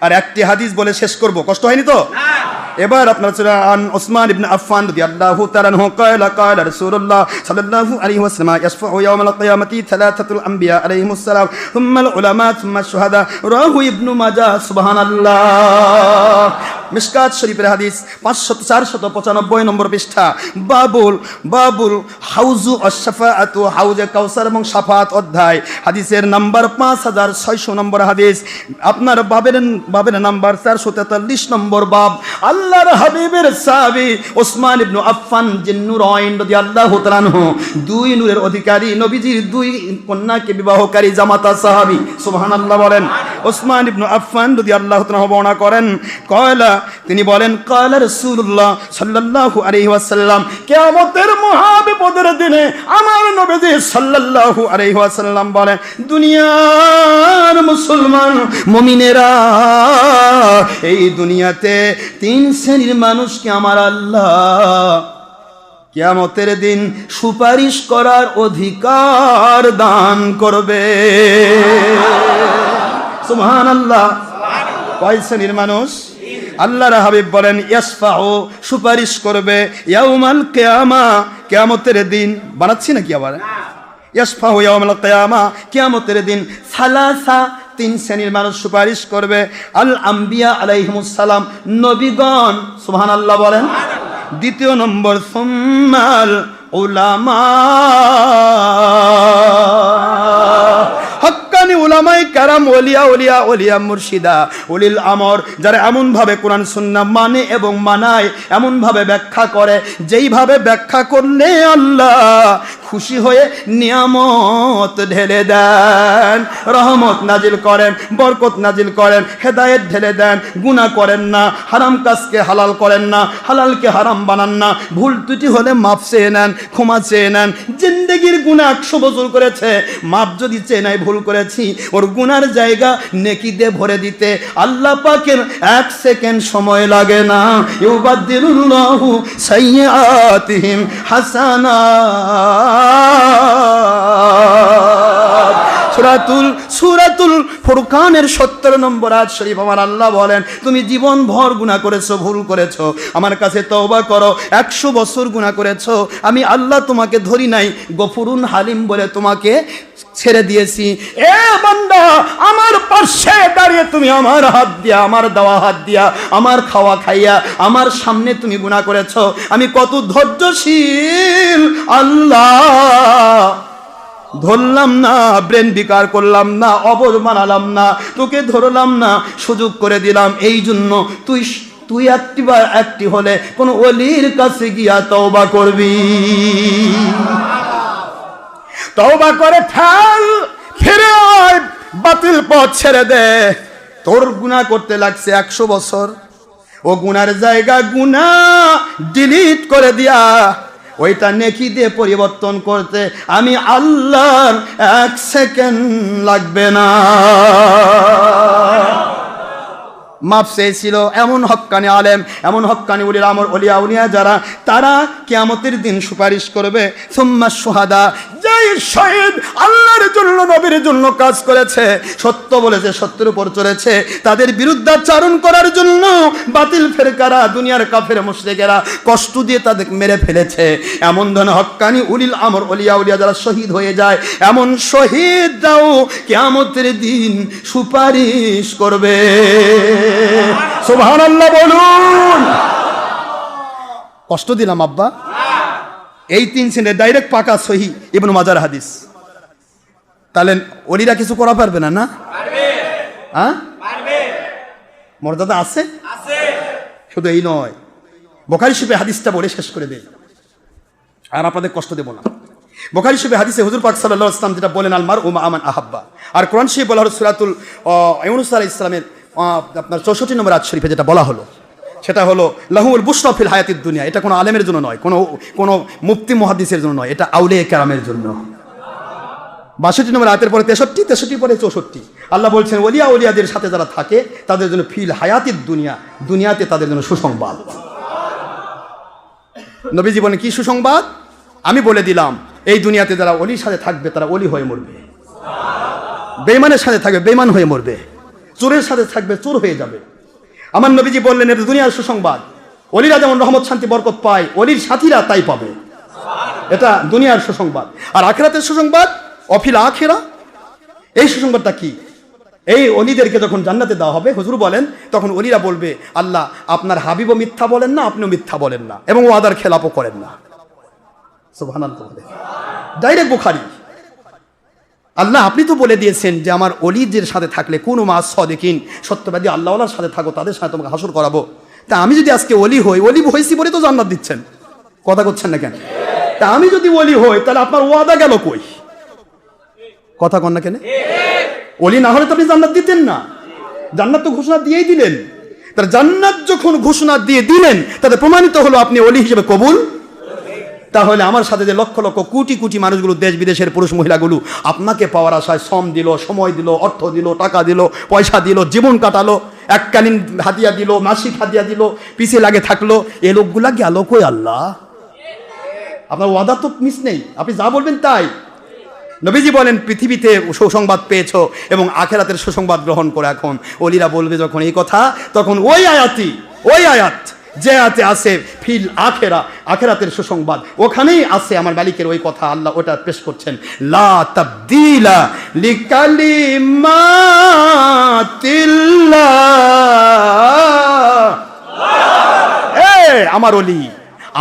আর একটি হাদিস বলে শেষ করব, কষ্ট হয়নি তো? এবার আপনারা আন ওসমান ইবনে আফফান রাদিয়াল্লাহু তাআলা আনহু ক্বালা ক্বালা রাসূলুল্লাহ সাল্লাল্লাহু আলাইহি ওয়াসাল্লাম ইয়াশফাউ ইয়াউমাল কিয়ামাতি থালাথাতুল আম্বিয়া আলাইহিমুস সালাম থুম্মাল উলামা থুম্মাশ শুহাদা রাহু ইবনু মাজাহ সুবহানাল্লাহ। মিশকাত শরীফের হাদিস 495 নম্বর পৃষ্ঠা। বাবুল হাউজু আশ-শাফাআতু, হাউজে কাউসার এবং শাফাত অধ্যায়, হাদিসের নাম্বার 5600 নম্বর হাদিস। আপনার বাবের নাম্বার 443 নম্বর বাব। আল্লাহর হাবিবের সাহাবী ওসমান ইবনে আফফান জিন্নুরাইন রাদিয়াল্লাহু তাআলা আনহু, দুই নূরের অধিকারী, নবীজির দুই কন্যাকে বিবাহকারী জামাতা সাহাবী, সুবহানাল্লাহ বলেন। ওসমান ইবনে আফফান রাদিয়াল্লাহু তাআলা বর্ণনা করেন, তিনি বলেন ক্বালা রাসূলুল্লাহ সাল্লাল্লাহু আলাইহি ওয়াসাল্লাম, কিয়ামতের মহাবিপদের দিনে আমার নবীজি সাল্লাল্লাহু আলাইহি ওয়াসাল্লাম বলেন, দুনিয়ার মুসলমান মুমিনেরা, এই দুনিয়াতে তিন শ্রেণীর মানুষকে আমার আল্লাহ কিয়ামতের দিন সুপারিশ করার অধিকার দান করবে। সুবহানাল্লাহ। কয় শ্রেণীর মানুষ? আল্লাহর হাবিব বলেন ইয়াশফাউ, সুপারিশ করবে, ইয়াউমাল কিয়ামা, কিয়ামতের দিন। বানাচ্ছি নাকি আবার? ইয়াশফাউ ইয়াউমাল কিয়ামা, কিয়ামতের দিন। সালাসা, তিন শ্রেণীর মানুষ সুপারিশ করবে। আল আম্বিয়া আলাইহিমুস সালাম, নবীগণ, সুবহানাল্লাহ বলেন। দ্বিতীয় নম্বর সুম্মাল উলামা, হক্কানি উলামায়ে কেরাম, ওলিয়া মুর্শিদা, উলিল আমর, যারা এমনভাবে কোরআন সুন্নাহ মানে এবং মানায়, এমনভাবে ব্যাখ্যা করে যেইভাবে ব্যাখ্যা করলে আল্লাহ খুশি হয়ে নিয়ামত ঢেলে দেন, রহমত নাজিল করেন, বরকত নাজিল করেন, হেদায়েত ঢেলে দেন, গুনাহ করেন না, হারাম কাজকে হালাল করেন না, হালালকে হারাম বানান না, ভুল ত্রুটি হলে মাফ চেয়ে নেন, ক্ষমা চেয়ে নেন। জিন্দেগির গুনাহ 100 বছর করেছে, মাফ যদি চেয়ে নাই, ভুল করেছি, ওর গুনার জায়গা নেকি দিয়ে ভরে দিতে আল্লাহ পাকের 1 সেকেন্ড সময় লাগে না। ইউবাদদিলুল্লাহু সাইয়্যাতিহিম হাসানাত। সূরাতুল ফুরকানের 70 নম্বর আয়াত শরীফ আমার আল্লাহ বলেন, তুমি জীবন ভর গুনাহ করেছো, ভুল করেছো, আমার কাছে তওবা করো। 100 বছর গুনাহ করেছো, আমি আল্লাহ তোমাকে ধরি নাই, গফুরুন হালিম বলে তোমাকে ছেড়ে দিয়েছি। এ বান্দা, আমার পাশে দাঁড়িয়ে তুমি আমার হাত দিয়া, আমার দেওয়া হাত দিয়া, আমার খাওয়া খাইয়া, আমার সামনে তুমি গুনাহ করেছো, আমি কত ধৈর্যশীল আল্লাহ। ধরলাম না, ব্রেন বিকার করলাম না, অবজ বানালাম না, তোকে ধরলাম না, সুযোগ করে দিলাম। এই জন্য তুই একটি হলে কোন ওলির কাছে গিয়া তওবা করবি, তওবা করে ফেল, ফিরে আয়, বাতিল পথ ছেড়ে দে। তোর গুনাহ করতে লাগছে 100 বছর, ও গুনার জায়গা গুনাহ ডিলিট করে দিয়া ওইটা নেকি দিয়ে পরিবর্তন করতে আমি আল্লাহর 1 সেকেন্ড লাগবে না। মাফ চেয়েছিল এমন হক্কানি আলেম, এমন হক্কানি উলিল আমর, ওলিয়া যারা, তারা কিয়ামতের দিন সুপারিশ করবে। সুম্মা শুহাদা, যেই শহীদ আল্লাহর জন্য, নবীর জন্য কাজ করেছে, সত্য বলেছে, সত্যের উপর চলেছে, তাদের বিরুদ্ধাচারণ করার জন্য বাতিল ফেরকারা, দুনিয়ার কাফের মুশরিকেরা কষ্ট দিয়ে তাদের মেরে ফেলেছে। এমন ধরনের হক্কানি উলিল আমর, ওলিয়া যারা শহীদ হয়ে যায়, এমন শহীদরাও কিয়ামতের দিন সুপারিশ করবে। সুবহানাল্লাহ বলুন। কষ্ট দিলাম আব্বা? এই 3 শ্রেণীর ডাইরেক্ট পাকা সহিহ ইবনে মাজার হাদিস। তাহলে ওলিরা কিছু করা পারবে না? না হ্যাঁ, মর্যাদা আছে। শুধু এই নয়, বুখারী শরীফে হাদিসটা বলে শেষ করে দেই, আর আপনাদের কষ্ট দেব না। বুখারী শরীফে হাদিসে হুজুর পাক সাল্লাল্লাহু আলাইহি ওয়াসাল্লাম যেটা বলেন, আল মারউ মা মান আহাব্বা। আর কোরআন শরীফে বলা হলো সূরাতুল ইউনূস আলাইহিস সালামের আপনার 64 নম্বর আয়াত শরীফে যেটা বলা হলো, সেটা হলো লাহুল বুশরা ফিল হায়াতিদ দুনিয়া। এটা কোনো আলেমের জন্য নয়, কোনো মুফতি মুহাদ্দিসের জন্য নয়, এটা আউলিয়া কেরামের জন্য। 62 নম্বর আয়াতের পরে 63 পরে 64 আল্লাহ বলছেন, ওলিয়াদের সাথে যারা থাকে তাদের জন্য ফিল হায়াতিদ দুনিয়া, দুনিয়াতে তাদের জন্য সুসংবাদ। নবী জীবনে কি সুসংবাদ? আমি বলে দিলাম, এই দুনিয়াতে যারা ওলির সাথে থাকবে তারা ওলি হয়ে মরবে, বেঈমানের সাথে থাকবে বেঈমান হয়ে মরবে। চোরের সাথে থাকবে, চোর হয়ে যাবে। আমার নবীজি বললেন এটা দুনিয়ার সুসংবাদ। অলিরা যেমন রহমত শান্তি বরকত পায়, অলির সাথীরা তাই পাবে। এটা দুনিয়ার সুসংবাদ। আর আখিরাতের সুসংবাদ, অফিল আখিরা, এই সুসংবাদটা কি? এই অলিদেরকে যখন জান্নাতে দেওয়া হবে, হুজুর বলেন, তখন অলিরা বলবে, আল্লাহ আপনার হাবিবও মিথ্যা বলেন না, আপনিও মিথ্যা বলেন না, এবং ওয়াদার খেলাপও করেন না। সুবহানাল্লাহ। ডাইরেক্ট বুখারী। আল্লাহ আপনি তো বলে দিয়েছেন যে আমার অলিদের সাথে থাকলে কোন মাস সদিকিন, সত্যবাদী আল্লাহওয়ালার সাথে থাকো, তাদের সাথে তোমাকে হাসর করাবো। তা আমি যদি আজকে অলি হই, অলি হয়েছি বলে তো জান্নাত দিচ্ছেন, কথা করছেন না কেন? তা আমি যদি অলি হই, তাহলে আপনার ওয়াদা গেল কই? কথা কন না কেন? অলি না হলে তো আপনি জান্নাত দিতেন না। জান্নাত তো ঘোষণা দিয়েই দিলেন। তার জান্নাত যখন ঘোষণা দিয়ে দিলেন, তাতে প্রমাণিত হলো আপনি অলি হিসেবে কবুল। তাহলে আমার সাথে যে লক্ষ লক্ষ কোটি কোটি মানুষগুলো, দেশ বিদেশের পুরুষ মহিলাগুলো আপনাকে পাওয়ার আশায় শ্রম দিল, সময় দিল, অর্থ দিল, টাকা দিল, পয়সা দিল, জীবন কাটালো, এককালীন হাদিয়া দিল, মাসিক হাদিয়া দিল, পিছিয়ে লাগে থাকলো, এ লোকগুলা গেল কই? আল্লাহ আপনার ওয়াদা তো মিস নেই, আপনি যা বলবেন তাই। নবীজি বলেন পৃথিবীতে সুসংবাদ পেয়েছো এবং আখিরাতের সুসংবাদ গ্রহণ করে। এখন অলিরা বলবে যখন এই কথা, তখন ওই আয়াত যে আয়াতে আছে ফিল আখেরা, আখেরাতের সুসংবাদ, ওখানেই আছে আমার মালিকের ওই কথা। আল্লাহ ওটা পেশ করছেন, লা তাবদীলা লিকালিমাতিল্লাহ। আমার অলি,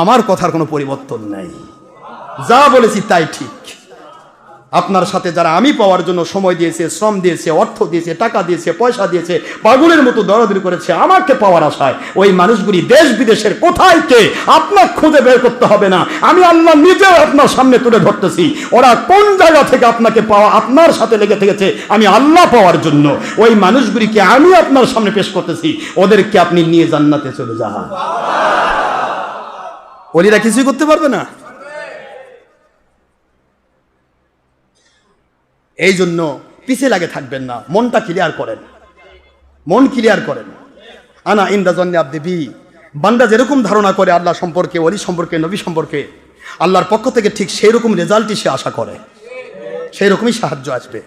আমার কথার কোনো পরিবর্তন নাই, যা বলেছি তাই ঠিক। আপনার সাথে যারা আমি পাওয়ার জন্য সময় দিয়েছে, শ্রম দিয়েছে, অর্থ দিয়েছে, টাকা দিয়েছে, পয়সা দিয়েছে, পাগলের মতো দরাদরি করেছে আমাকে পাওয়ার আশায়, ওই মানুষগুলি দেশ বিদেশের কোথায় কে আপনার খুঁজে বের করতে হবে না, আমি আল্লাহ নিজেও আপনার সামনে তুলে ধরতেছি। ওরা কোন জায়গা থেকে আপনাকে পাওয়া, আপনার সাথে লেগে থেকেছে আমি আল্লাহ পাওয়ার জন্য, ওই মানুষগুলিকে আমি আপনার সামনে পেশ করতেছি। ওদেরকে আপনি নিয়ে জান্নাতে চলে যান। ওলিরা কিছুই করতে পারবে না। এই জন্য পিছিয়ে লাগে থাকবেন না, মনটা ক্লিয়ার করেন, মন ক্লিয়ার করেন। আনা ইনদা জন্নে আব্দি বি, বান্দা যেরকম ধারণা করে আল্লাহ সম্পর্কে, ওলি সম্পর্কে, নবী সম্পর্কে, আল্লাহর পক্ষ থেকে ঠিক সেই রকম রেজাল্টই সে আশা করে, সেই রকমই সাহায্য আসবে।